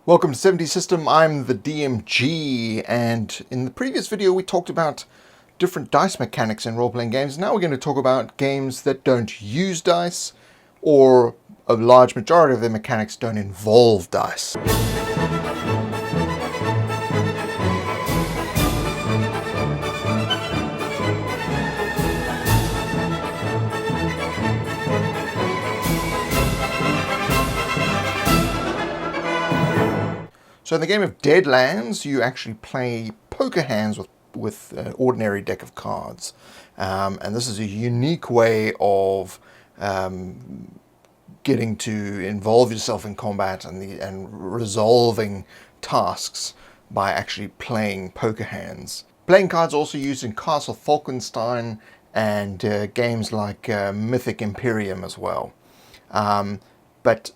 Welcome to 70 System, I'm the DMG, and in the previous video we talked about different dice mechanics in role-playing games. Now we're going to talk about games that don't use dice, or a large majority of their mechanics don't involve dice. So in the game of Deadlands, you actually play poker hands with an ordinary deck of cards. And this is a unique way of getting to involve yourself in combat and resolving tasks by actually playing poker hands. Playing cards are also used in Castle Falkenstein and games like Mythic Imperium as well. But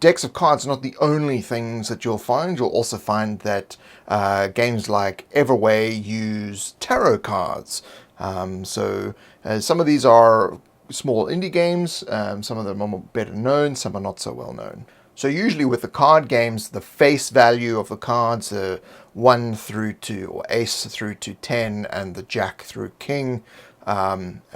decks of cards are not the only things that you'll find. You'll also find that games like Everway use tarot cards. So some of these are small indie games. Some of them are better known, some are not so well known. So usually with the card games, the face value of the cards, 1 through to, or ace through to 10, and the jack through king,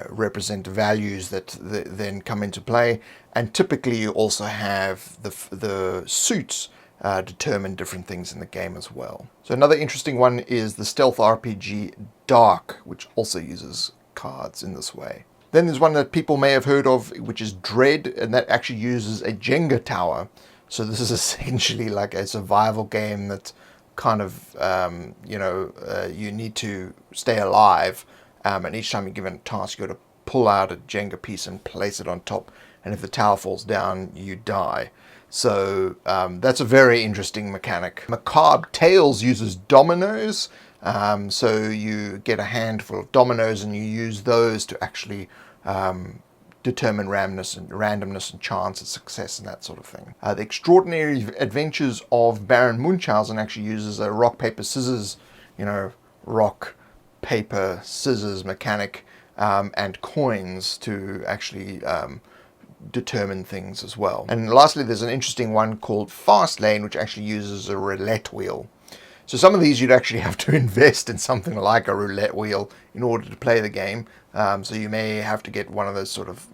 represent values that then come into play, and typically you also have the suits determine different things in the game as well. So another interesting one is the stealth RPG Dark, which also uses cards in this way. Then there's one that people may have heard of, which is Dread, and that actually uses a Jenga tower. So this is essentially like a survival game that kind of you need to stay alive. And each time you're given a task, you've got to pull out a Jenga piece and place it on top. And if the tower falls down, you die. So that's a very interesting mechanic. Macabre Tales uses dominoes. So you get a handful of dominoes and you use those to actually determine randomness and chance and success and that sort of thing. The Extraordinary Adventures of Baron Munchausen actually uses a rock, paper, scissors, rock, paper, scissors mechanic, and coins to actually determine things as well. And lastly, there's an interesting one called Fast Lane, which actually uses a roulette wheel. So some of these you'd actually have to invest in something like a roulette wheel in order to play the game. So you may have to get one of those sort of,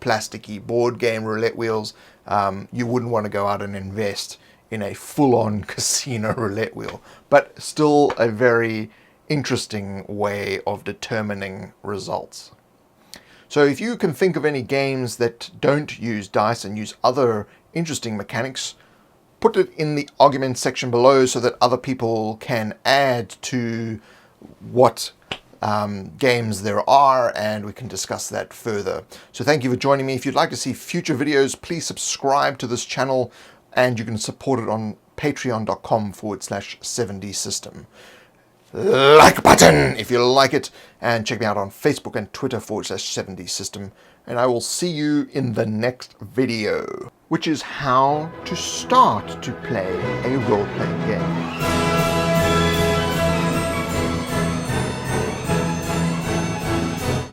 plasticky board game roulette wheels. You wouldn't want to go out and invest in a full-on casino roulette wheel, but still a very interesting way of determining results. So if you can think of any games that don't use dice and use other interesting mechanics, put it in the argument section below so that other people can add to what games there are, and we can discuss that further. So thank you for joining me. If you'd like to see future videos, please subscribe to this channel, and you can support it on patreon.com/7dsystem. Like button if you like it, and check me out on Facebook and Twitter /7dsystem, and I will see you in the next video, which is how to start to play a role-playing game.